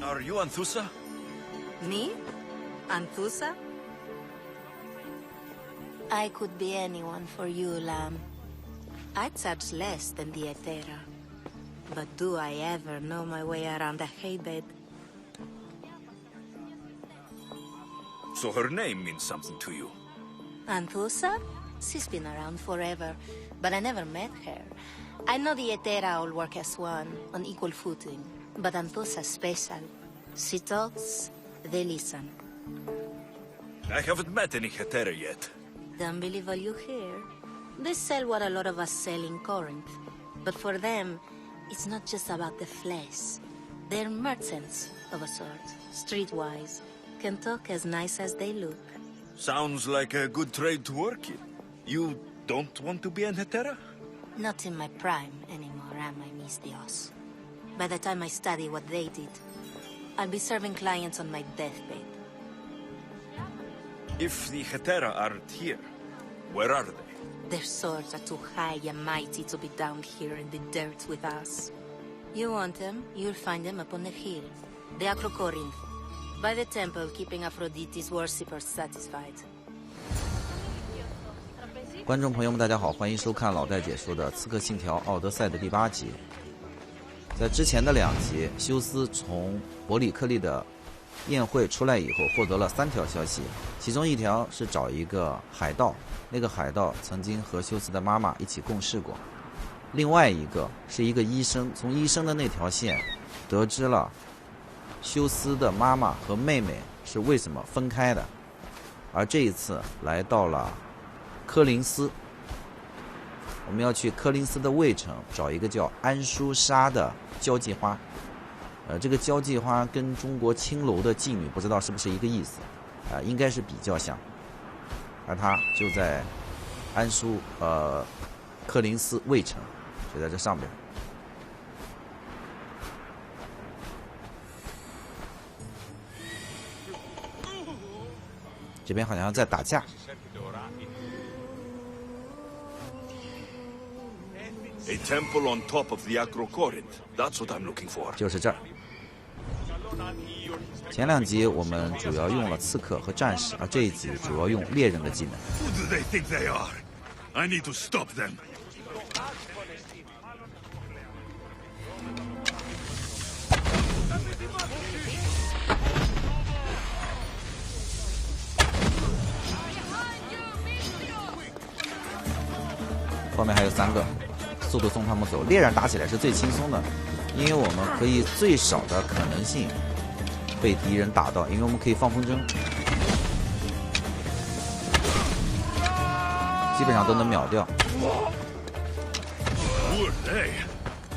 Are you Anthusa? Me? Anthusa? I could be anyone for you, Lamb. I charge less than the Etera. But do I ever know my way around a haybed? So her name means something to you? Anthusa? She's been around forever, but I never met her. I know the Etera all work as one, on equal footing. But Anthusa's special. She talks, they listen. I haven't met any Hetera yet. Don't believe all you hear. They sell what a lot of us sell in Corinth. But for them, it's not just about the flesh. They're merchants of a sort, streetwise. Can talk as nice as they look. Sounds like a good trade to work in. You don't want to be an Hetera? Not in my prime anymore, am I, Miss Dios? By the time I study what they did, I'll be serving clients on my deathbed. If the Hetera aren't here, where are they? Their swords are too high and mighty to be down here in the dirt with us. You want them, you'll find them up on the hill. The Acrocorinth, by the temple keeping Aphrodite's worshippers satisfied. 观众朋友们，大家好，欢迎收看老戴解说的《刺客信条：奥德赛》的第8集。在之前的2集，休斯从伯里克利的宴会出来以后，获得了3条消息，其中一条是找一个海盗，那个海盗曾经和休斯的妈妈一起共事过；另外一个是一个医生，从医生的那条线得知了休斯的妈妈和妹妹是为什么分开的，而这一次来到了科林斯，我们要去科林斯的卫城找一个叫安舒莎的交际花。这个交际花跟中国青楼的妓女不知道是不是一个意思，应该是比较像。而它就在科林斯卫城，就在这上边。这边好像在打架。A temple on top of the Acrocorinth. That's what I'm looking for. 就是这儿。前2集我们主要用了刺客和战士，而这一集主要用猎人的技能。Who do they think they are? I need to stop them. 后面还有3个，速度送他们走。猎人打起来是最轻松的，因为我们可以最少的可能性被敌人打到，因为我们可以放风筝，基本上都能秒掉。Who are they?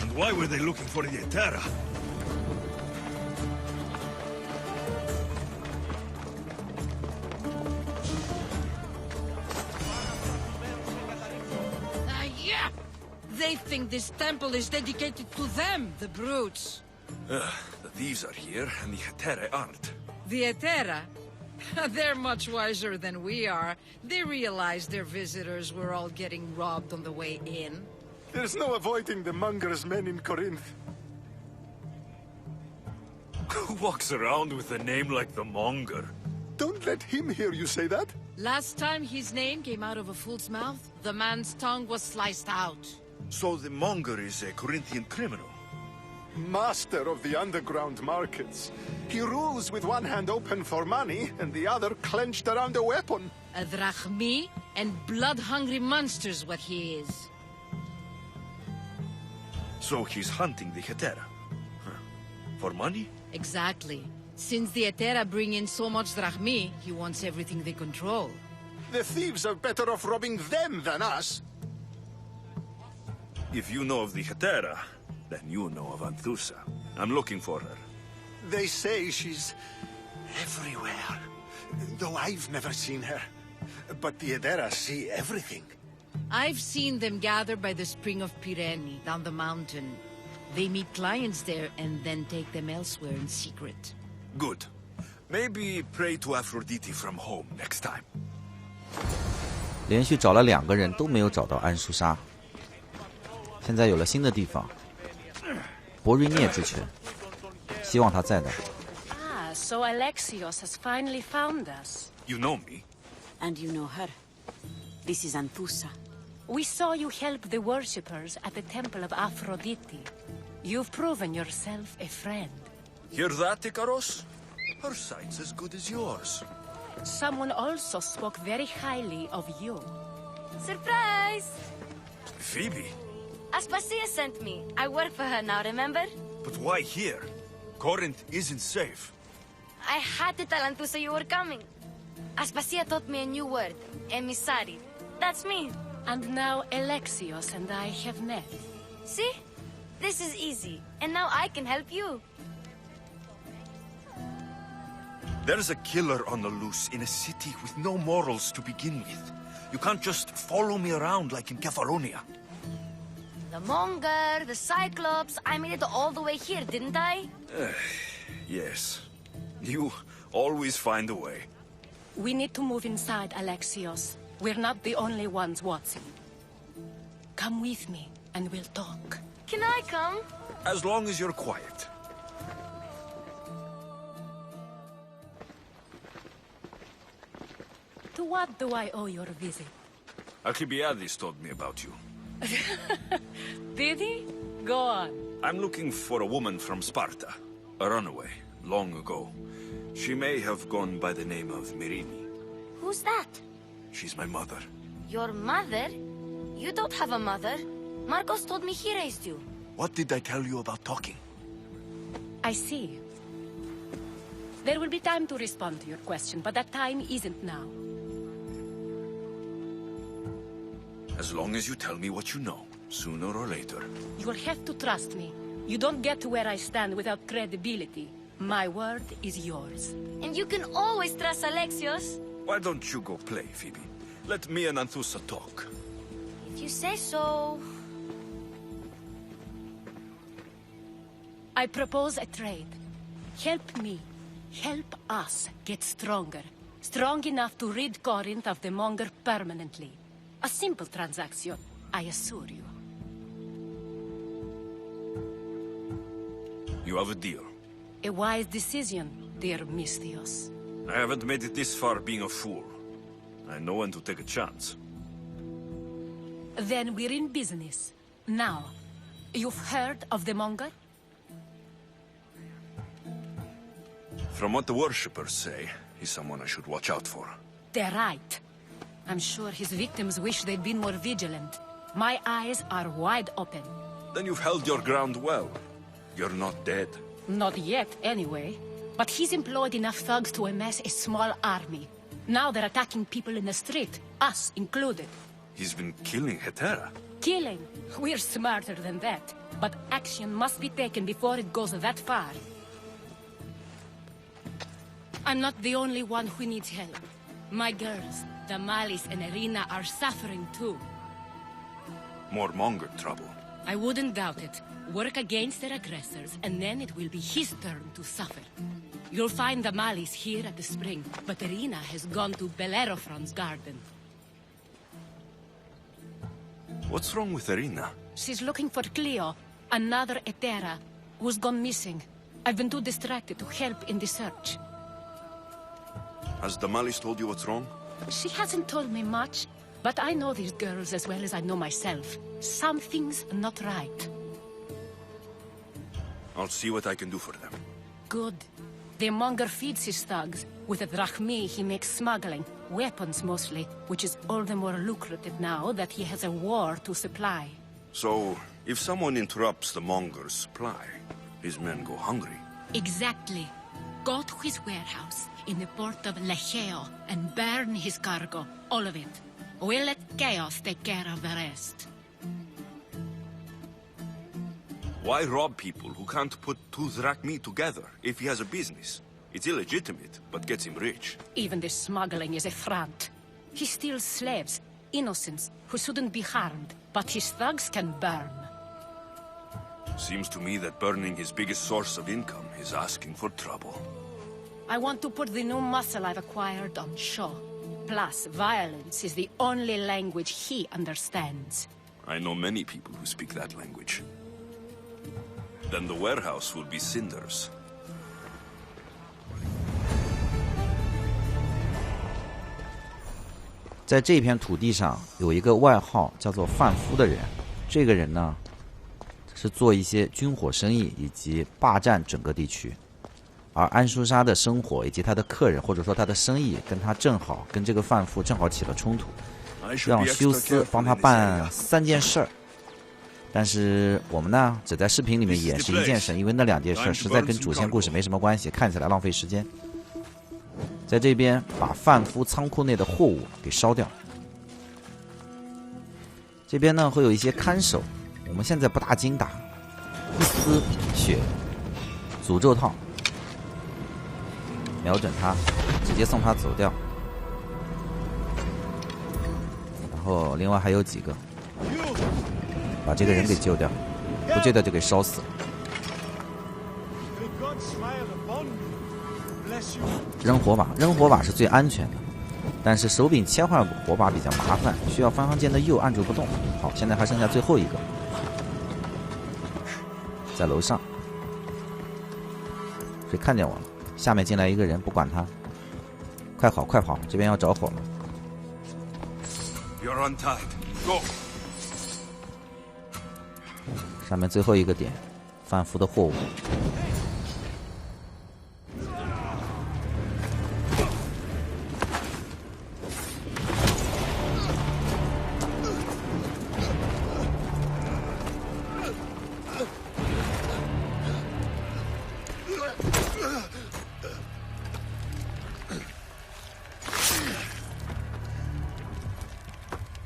And why were they looking for the Hetera? They think this temple is dedicated to them, the brutes. The thieves are here, and the Hetera aren't. The Etera? They're much wiser than we are. They realized their visitors were all getting robbed on the way in. There's no avoiding the monger's men in Corinth. Who walks around with a name like the Monger? Don't let him hear you say that. Last time his name came out of a fool's mouth, the man's tongue was sliced out. So the Monger is a Corinthian criminal? Master of the underground markets. He rules with one hand open for money and the other clenched around a weapon. A drachmi and blood-hungry monster's what he is. So he's hunting the Hetera? Huh. For money? Exactly. Since the Etera bring in so much drachmi, he wants everything they control. The thieves are better off robbing them than us. If you know of the Hetera, then you know of Anthusa. I'm looking for her. They say she's everywhere, though I've never seen her. But the Hetera see everything. I've seen them gather by the spring of Pirene, down the mountain. They meet clients there and then take them elsewhere in secret. Good. Maybe pray to Aphrodite from home next time. 连续找了2个人都没有找到安舒莎，现在有了新的地方，博瑞涅之泉，希望他在的。so Alexios has finally found us. You know me? And you know her. This is Anthusa. We saw you help the worshippers at the Temple of Aphrodite. You've proven yourself a friend. Hear that, Ikaros? Her sight's as good as yours. Someone also spoke very highly of you. Surprise! Phoebe? Aspasia sent me. I work for her now, remember? But why here? Corinth isn't safe. I had to tell Anthusa you were coming. Aspasia taught me a new word, emissary. That's me. And now Alexios and I have met. See? This is easy. And now I can help you. There's a killer on the loose in a city with no morals to begin with. You can't just follow me around like in Kepharonia. The Monger, the Cyclops, I made it all the way here, didn't I? Yes. You always find a way. We need to move inside, Alexios. We're not the only ones watching. Come with me, and we'll talk. Can I come? As long as you're quiet. To what do I owe your visit? Alcibiades told me about you. Did he? Go on. I'm looking for a woman from Sparta. A runaway, long ago. She may have gone by the name of Myrine. Who's that? She's my mother. Your mother? You don't have a mother. Marcos told me he raised you. What did I tell you about talking? I see. There will be time to respond to your question, but that time isn't now. As long as you tell me what you know, sooner or later. You will have to trust me. You don't get to where I stand without credibility. My word is yours. And you can always trust Alexios. Why don't you go play, Phoebe? Let me and Anthusa talk. If you say so. I propose a trade. Help me. Help us get stronger. Strong enough to rid Corinth of the Monger permanently. A simple transaction, I assure you. You have a deal. A wise decision, dear Misthios. I haven't made it this far being a fool. I know when to take a chance. Then we're in business. Now, you've heard of the Monger? From what the worshippers say, he's someone I should watch out for. They're right. I'm sure his victims wish they'd been more vigilant. My eyes are wide open. Then you've held your ground well. You're not dead. Not yet, anyway. But he's employed enough thugs to amass a small army. Now they're attacking people in the street, us included. He's been killing Hetera. Killing? We're smarter than that. But action must be taken before it goes that far. I'm not the only one who needs help. My girls, Damalis and Irina, are suffering too. More Monger trouble. I wouldn't doubt it. Work against their aggressors, and then it will be his turn to suffer. You'll find Damalis here at the spring, but Irina has gone to Bellerophon's garden. What's wrong with Irina? She's looking for Cleo, another Hetera, who's gone missing. I've been too distracted to help in the search. Has Damalis told you what's wrong? She hasn't told me much, but I know these girls as well as I know myself. Something's not right. I'll see what I can do for them. Good. The Monger feeds his thugs. With the drachmi, he makes smuggling. Weapons, mostly, which is all the more lucrative now that he has a war to supply. So, if someone interrupts the Monger's supply, his men go hungry. Exactly. Go to his warehouse in the port of Lecheo and burn his cargo, all of it. We'll let chaos take care of the rest. Why rob people who can't put two drachmi together if he has a business? It's illegitimate, but gets him rich. Even the smuggling is a front. He steals slaves, innocents, who shouldn't be harmed, but his thugs can burn. Seems to me that burning his biggest source of income is asking for trouble. I want to put the new muscle I've acquired on show. Plus, violence is the only language he understands. I know many people who speak that language. Then the warehouse will be cinders. 在这片土地上有一个外号叫做贩夫的人，这个人呢是做一些军火生意以及霸占整个地区，而安舒莎的生活以及他的客人或者说他的生意跟这个贩夫正好起了冲突，让休斯帮他办3件事儿。但是我们呢只在视频里面演示1件事，因为那2件事实在跟主线故事没什么关系，看起来浪费时间。在这边把贩夫仓库内的货物给烧掉。这边呢会有一些看守，我们现在不大精打，一丝血，诅咒套，瞄准他，直接送他走掉。然后另外还有几个，把这个人给救掉，不救掉就给烧死了。扔火把，扔火把是最安全的，但是手柄切换火把比较麻烦，需要方向键的右按住不动。好，现在还剩下最后一个，在楼上，谁看见我了？下面进来一个人，不管他，快跑快跑，这边要着火了。You're untied. Go. 上面最后一个点，贩夫的货物。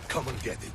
Come and get it.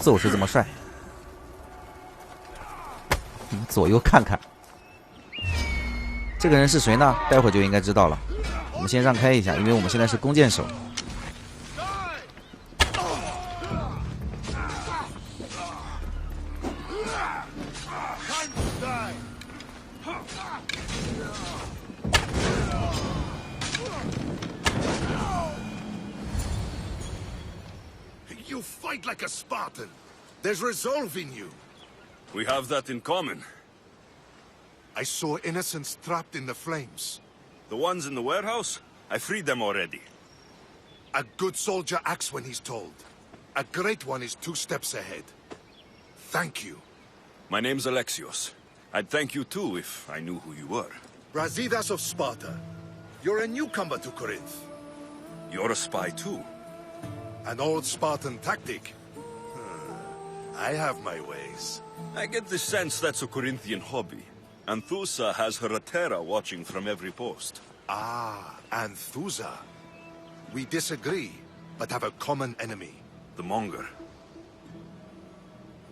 揍是这么帅，左右看看，这个人是谁呢？待会儿就应该知道了。我们先让开一下，因为我们现在是弓箭手。You fight like a Spartan. There's resolve in you. We have that in common. I saw innocents trapped in the flames. The ones in the warehouse? I freed them already. A good soldier acts when he's told. A great one is 2 steps ahead. Thank you. My name's Alexios. I'd thank you too if I knew who you were. Brasidas of Sparta. You're a newcomer to Corinth. You're a spy too. An old Spartan tactic. I have my ways. I get the sense that's a Corinthian hobby. Anthusa has her Atera watching from every post. Ah, Anthusa. We disagree, but have a common enemy. The Monger.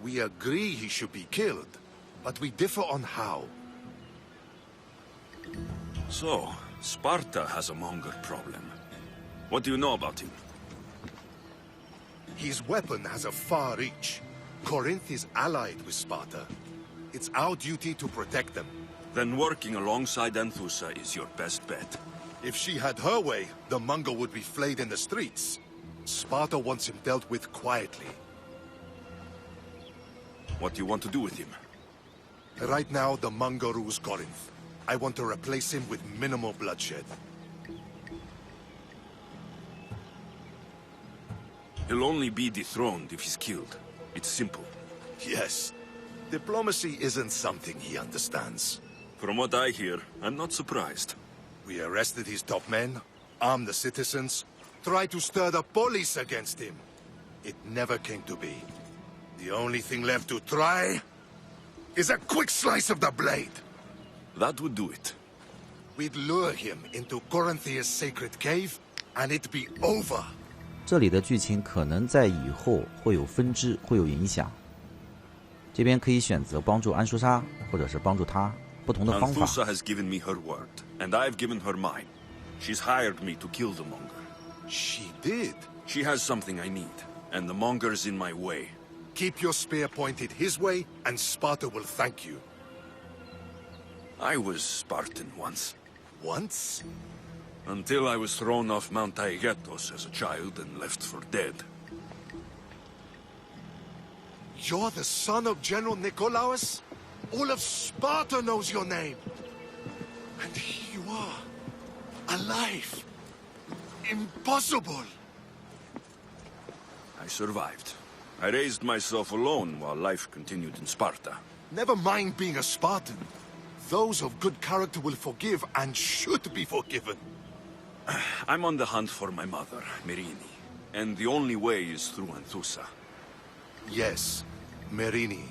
We agree he should be killed, but we differ on how. So, Sparta has a Monger problem. What do you know about him? His weapon has a far reach. Corinth is allied with Sparta. It's our duty to protect them. Then working alongside Anthusa is your best bet. If she had her way, the Mongol would be flayed in the streets. Sparta wants him dealt with quietly. What do you want to do with him? Right now, the Mongol rules Corinth. I want to replace him with minimal bloodshed. He'll only be dethroned if he's killed. It's simple. Yes. Diplomacy isn't something he understands. From what I hear, I'm not surprised. We arrested his top men, armed the citizens, tried to stir the police against him. It never came to be. The only thing left to try is a quick slice of the blade. That would do it. We'd lure him into Corinthia's sacred cave, and it'd be over. 这里的剧情可能在以后会有分支，会有影响。这边可以选择帮助安舒莎，或者是帮助他，不同的方法。 Anthusa has given me her word, and I've given her mine. She's hired me to kill the monger. She did. She has something I need, and the monger's in my way. Keep your spear pointed his way, and Sparta will thank you. I was Spartan once. Once? Until I was thrown off Mount Taygetos as a child and left for dead. You're the son of General Nikolaos? All of Sparta knows your name. And here you are, alive. Impossible. I survived. I raised myself alone while life continued in Sparta. Never mind being a Spartan. Those of good character will forgive and should be forgiven. I'm on the hunt for my mother, Merini, and the only way is through Anthusa. Yes, Merini.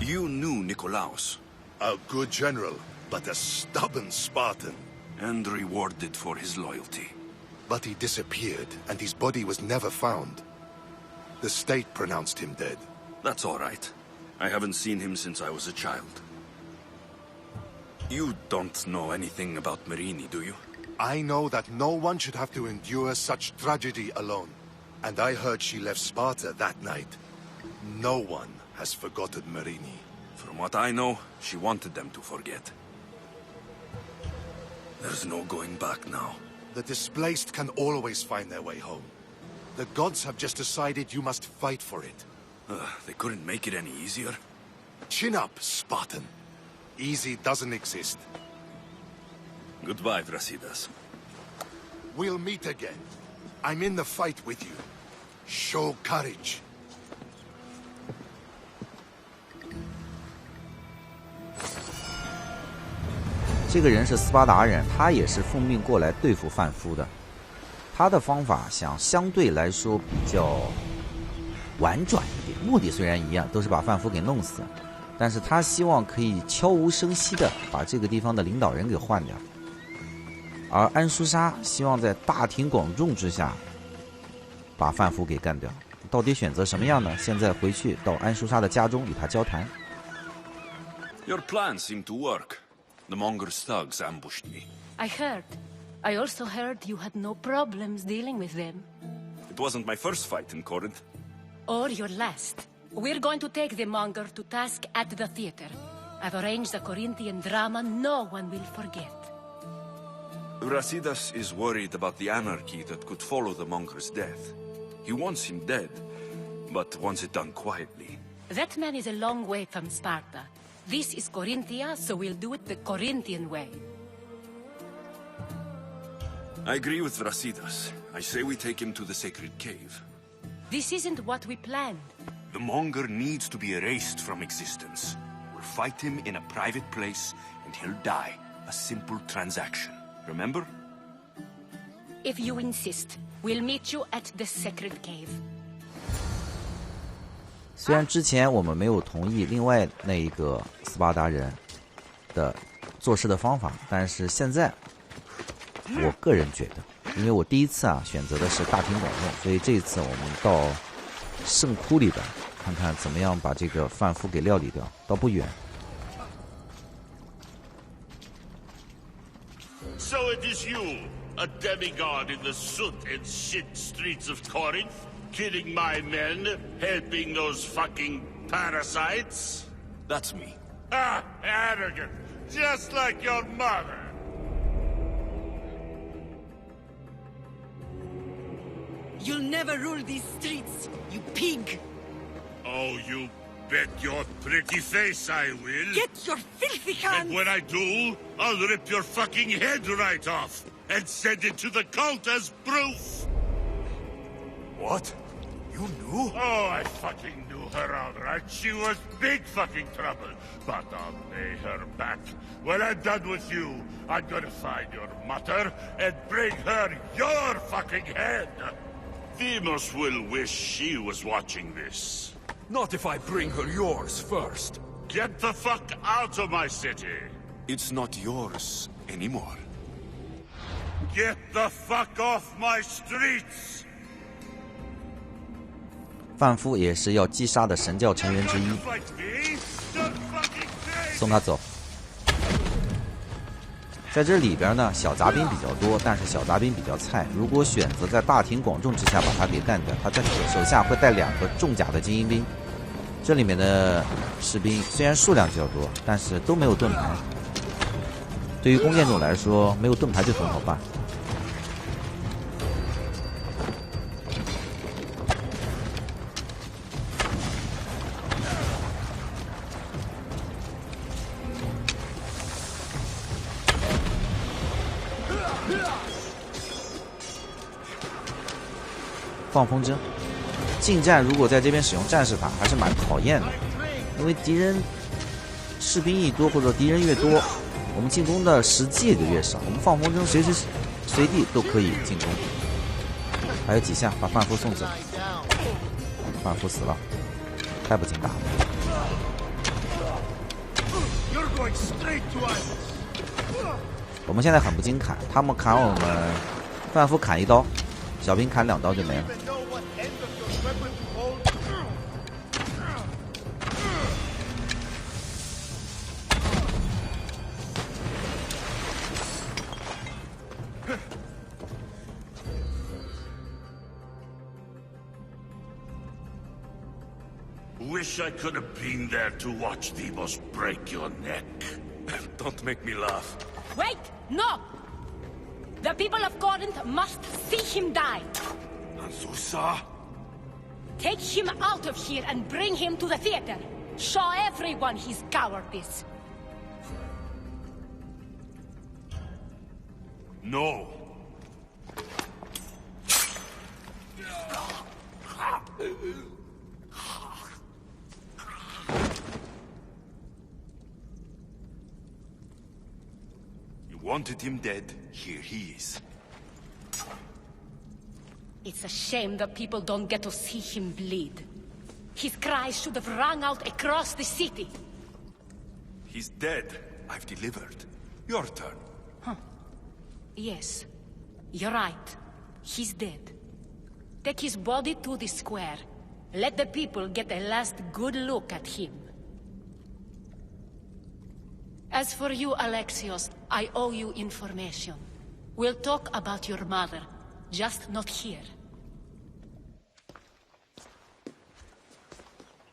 You knew Nikolaos. A good general, but a stubborn Spartan. And rewarded for his loyalty. But he disappeared, and his body was never found. The state pronounced him dead. That's all right. I haven't seen him since I was a child. You don't know anything about Merini, do you? I know that no one should have to endure such tragedy alone. And I heard she left Sparta that night. No one has forgotten Merini. From what I know, she wanted them to forget. There's no going back now. The displaced can always find their way home. The gods have just decided you must fight for it. They couldn't make it any easier. Chin up, Spartan. Easy doesn't exist. Goodbye, Brasidas. We'll meet again. I'm in the fight with you. Show courage. 这个人是斯巴达人，他也是奉命过来对付贩夫的。他的方法想相对来说比较婉转一点，目的虽然一样，都是把贩夫给弄死，但是他希望可以悄无声息的把这个地方的领导人给换掉。而安舒莎希望在大庭广众之下把贩夫给干掉。到底选择什么样呢？现在回去到安舒莎的家中与他交谈。Your plan seemed to work. The monger's thugs ambushed me. I heard. I also heard you had no problems dealing with them. It wasn't my first fight in Corinth. Or your last. We're going to take the monger to task at the theater. I've arranged a Corinthian drama no one will forget. Brasidas is worried about the anarchy that could follow the monger's death. He wants him dead, but wants it done quietly. That man is a long way from Sparta. This is Corinthia, so we'll do it the Corinthian way. I agree with Brasidas. I say we take him to the sacred cave. This isn't what we planned. The monger needs to be erased from existence. We'll fight him in a private place, and he'll die. A simple transaction. Remember? If you insist, we'll meet you at the sacred cave. 虽然之前我们没有同意另外那一个斯巴达人的做事的方法，但是现在我个人觉得，因为我第一次选择的是大庭广众，所以这一次我们到圣窟里边看看怎么样把这个贩夫给料理掉，倒不远。So it is you, a demigod in the soot and shit streets of Corinth, killing my men, helping those fucking parasites? That's me. Ah, arrogant, just like your mother. You'll never rule these streets, you pig! Oh, you bet your pretty face I will. Get your filthy hands! And when I do, I'll rip your fucking head right off and send it to the cult as proof. What? You knew? Oh, I fucking knew. her outright, she was big fucking trouble. But I'll pay her back. When I'm done with you, I'm gonna find your mother and bring her your fucking head. Demos will wish she was watching this. Not if I bring her yours first. Get the fuck out of my city. It's not yours anymore. Get the fuck off my streets. 范夫也是要击杀的神教成员之一，送他走。在这里边呢，小杂兵比较多，但是小杂兵比较菜。如果选择在大庭广众之下把他给干掉，他在手下会带2个重甲的精英兵。这里面的士兵虽然数量较多，但是都没有盾牌。对于弓箭手来说，没有盾牌就很好办。放风筝，近战如果在这边使用战士塔还是蛮考验的，因为敌人士兵一多或者敌人越多，我们进攻的时机也就越少。我们放风筝随时随地都可以进攻。还有几下把范夫送走，范夫死了，太不经打了。我们现在很不经砍，他们砍我们，范夫砍1刀，小兵砍2刀就没了。Wish I could have been there to watch Demos break your neck. Don't make me laugh. Wait! No! The people of Corinth must see him die. Anthusa? Take him out of here and bring him to the theater. Show everyone his cowardice. No. You wanted him dead, here he is. It's a shame that people don't get to see him bleed. His cries should have rung out across the city. He's dead. I've delivered. Your turn. Huh. Yes. You're right. He's dead. Take his body to the square. Let the people get a last good look at him. As for you, Alexios, I owe you information. We'll talk about your mother, just not here.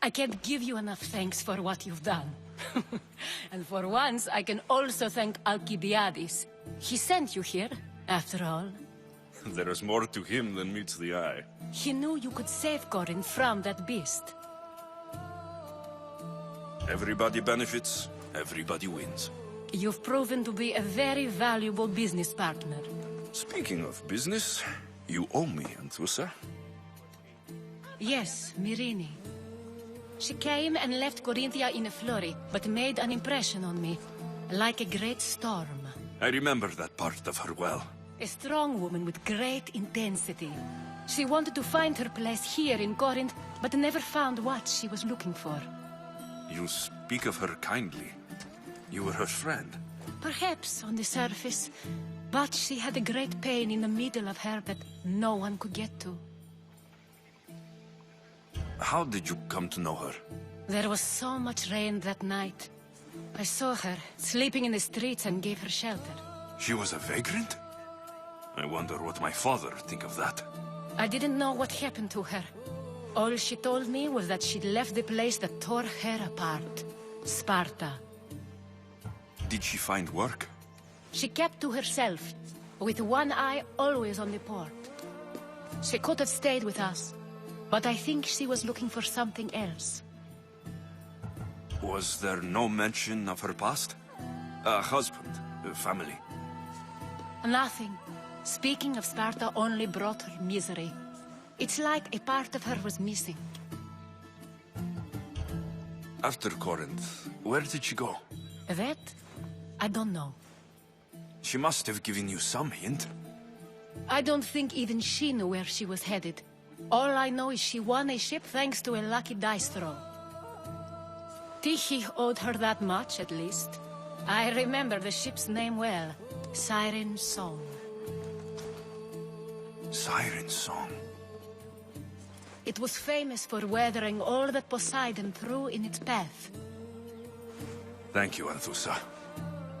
I can't give you enough thanks for what you've done. And for once, I can also thank Alcibiades. He sent you here, after all. There is more to him than meets the eye. He knew you could save Corinth from that beast. Everybody benefits, everybody wins. You've proven to be a very valuable business partner. Speaking of business, you owe me, Anthusa. Yes, Myrine. She came and left Corinthia in a flurry, but made an impression on me, like a great storm. I remember that part of her well. A strong woman with great intensity. She wanted to find her place here in Corinth, but never found what she was looking for. You speak of her kindly. You were her friend. Perhaps on the surface, but she had a great pain in the middle of her that no one could get to. How did you come to know her? There was so much rain that night. I saw her, sleeping in the streets, and gave her shelter. She was a vagrant? I wonder what my father think of that. I didn't know what happened to her. All she told me was that she'd left the place that tore her apart. Sparta. Did she find work? She kept to herself, with one eye always on the port. She could have stayed with us, but I think she was looking for something else. Was there no mention of her past? A husband, a family? Nothing. Speaking of Sparta only brought her misery. It's like a part of her was missing. After Corinth, where did she go? That? I don't know. She must have given you some hint. I don't think even she knew where she was headed. All I know is she won a ship thanks to a lucky dice throw. Tyche owed her that much, at least. I remember the ship's name well. Siren Song. Siren Song. It was famous for weathering all that Poseidon threw in its path. Thank you, Anthusa.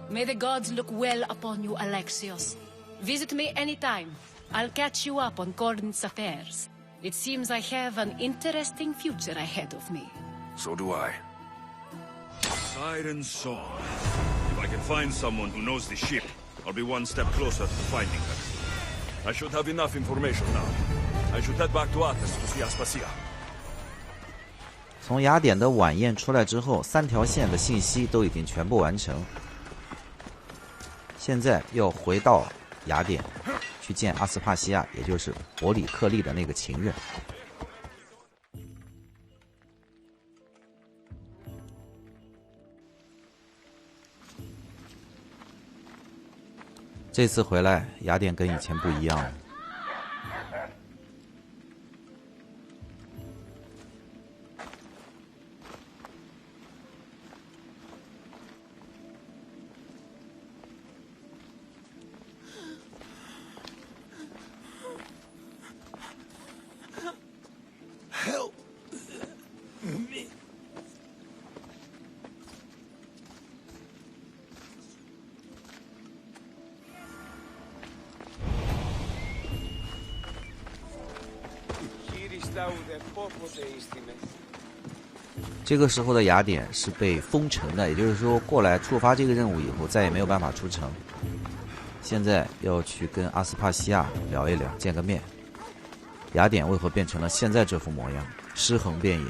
May the gods look well upon you, Alexios. Visit me anytime. I'll catch you up on Corinth's affairs. It seems I have an interesting future ahead of me. So do I. Siren Song. If I can find someone who knows the ship, I'll be one step closer to finding her. I should have enough information now. I should head back to Athens to see Aspasia. 从雅典的晚宴出来之后，3条线的信息都已经全部完成。现在要回到雅典，去见阿斯帕西亚，也就是伯里克利的那个情人。这次回来，雅典跟以前不一样了。这个时候的雅典是被封城的，也就是说过来触发这个任务以后再也没有办法出城。现在要去跟阿斯帕西亚聊一聊，见个面。雅典为何变成了现在这副模样？尸横遍野。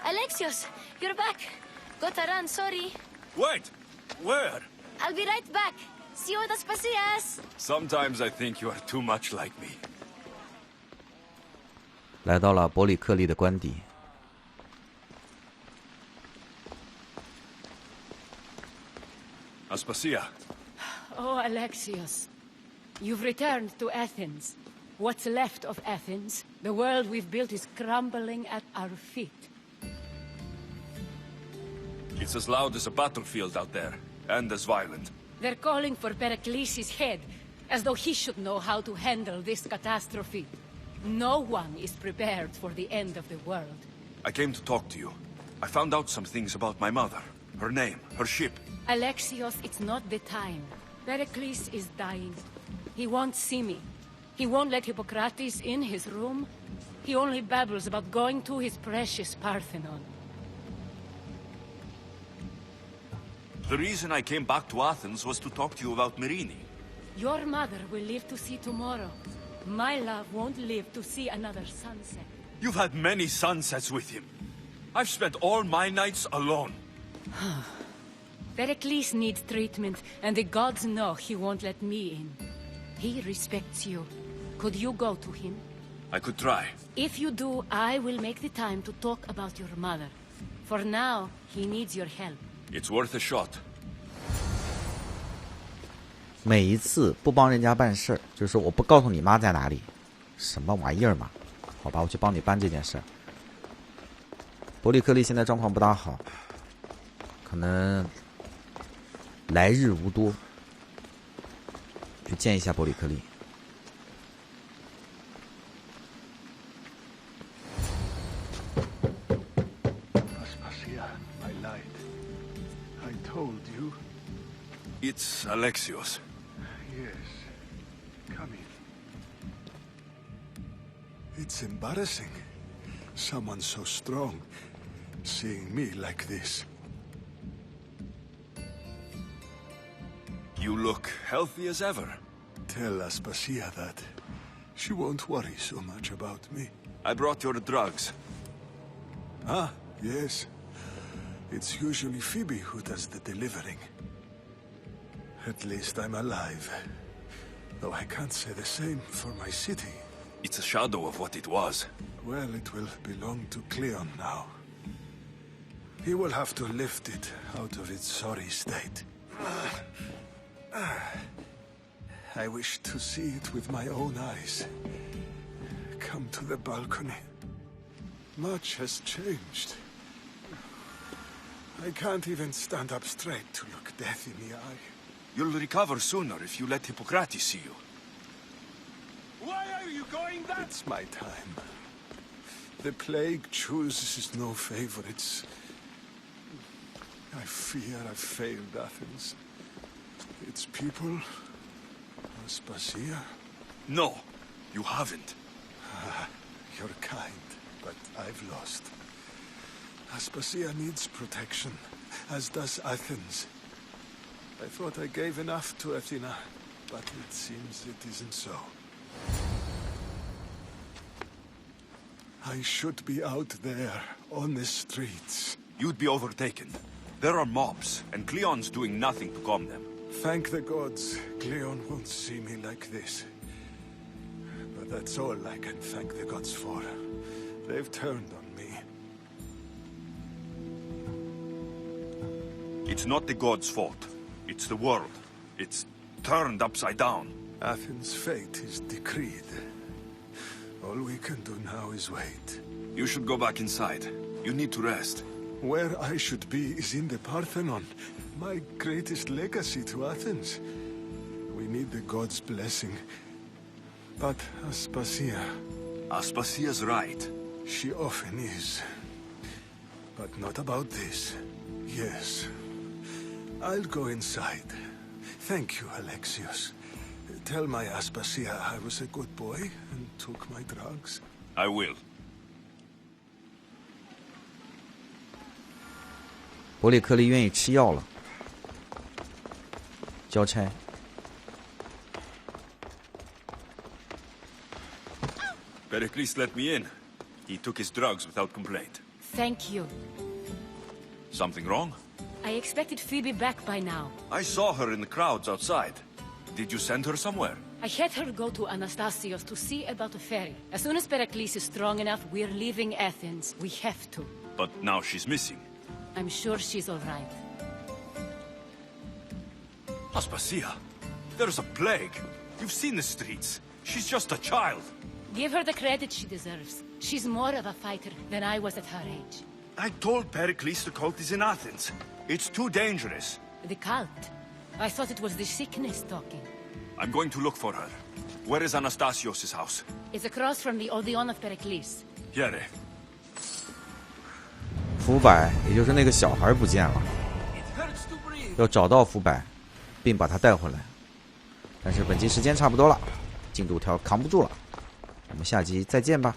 Alexios, you're back. Gotta run, sorry. Wait! Where? I'll be right back. See you at Aspasias. Sometimes I think you are too much like me. 来到了伯里克利的官邸。Aspasia. Oh, Alexios. You've returned to Athens. What's left of Athens? The world we've built is crumbling at our feet. It's as loud as a battlefield out there, and as violent. They're calling for Pericles' head, as though he should know how to handle this catastrophe. No one is prepared for the end of the world. I came to talk to you. I found out some things about my mother. Her name, her ship. Alexios, it's not the time. Pericles is dying. He won't see me. He won't let Hippocrates in his room. He only babbles about going to his precious Parthenon. The reason I came back to Athens was to talk to you about Myrine. Your mother will live to see tomorrow. My love won't live to see another sunset. You've had many sunsets with him. I've spent all my nights alone. Pericles needs treatment, and the gods know he won't let me in. He respects you. Could you go to him? I could try. If you do, I will make the time to talk about your mother. For now, he needs your help. It's worth a shot. 每一次不帮人家办事儿，就是说我不告诉你妈在哪里，什么玩意儿嘛？好吧，我去帮你办这件事儿。伯里克利现在状况不大好，可能来日无多，去见一下伯里克利。It's Alexios. Yes. Come in. It's embarrassing. Someone so strong seeing me like this. You look healthy as ever. Tell Aspasia that. She won't worry so much about me. I brought your drugs. Ah, yes. It's usually Phoebe who does the delivering. At least I'm alive. Though I can't say the same for my city. It's a shadow of what it was. Well, it will belong to Cleon now. He will have to lift it out of its sorry state. I wish to see it with my own eyes. Come to the balcony. Much has changed. I can't even stand up straight to look death in the eye. You'll recover sooner if you let Hippocrates see you. Why are you going that? It's my time. The plague chooses no favorites. I fear I've failed Athens. Its people, Aspasia. No, you haven't. You're kind, but I've lost. Aspasia needs protection, as does Athens. I thought I gave enough to Athena, but it seems it isn't so. I should be out there, on the streets. You'd be overtaken. There are mobs, and Cleon's doing nothing to calm them. Thank the gods, Cleon won't see me like this. But that's all I can thank the gods for. They've turned on me. It's not the gods' fault. It's the world. It's turned upside down. Athens' fate is decreed. All we can do now is wait. You should go back inside. You need to rest. Where I should be is in the Parthenon, my greatest legacy to Athens. We need the gods' blessing. But Aspasia... Aspasia's right. She often is. But not about this. Yes. I'll go inside. Thank you, Alexios. Tell my Aspasia I was a good boy and took my drugs. I will. 伯里克利愿意吃药了，交差。Pericles let me in. He took his drugs without complaint. Thank you. Something wrong? I expected Phoebe back by now. I saw her in the crowds outside. Did you send her somewhere? I had her go to Anastasios to see about a ferry. As soon as Pericles is strong enough, we're leaving Athens. We have to. But now she's missing. I'm sure she's all right. Aspasia, there's a plague. You've seen the streets. She's just a child. Give her the credit she deserves. She's more of a fighter than I was at her age. I told Pericles the cult is in Athens. It's too dangerous. The cult? I thought it was the sickness talking. I'm going to look for her. Where is Anastasios' house? It's across from the Odeon of Pericles. Here. 福柏，也就是那个小孩不见了，要找到福柏，并把他带回来。但是本集时间差不多了，进度条扛不住了，我们下集再见吧。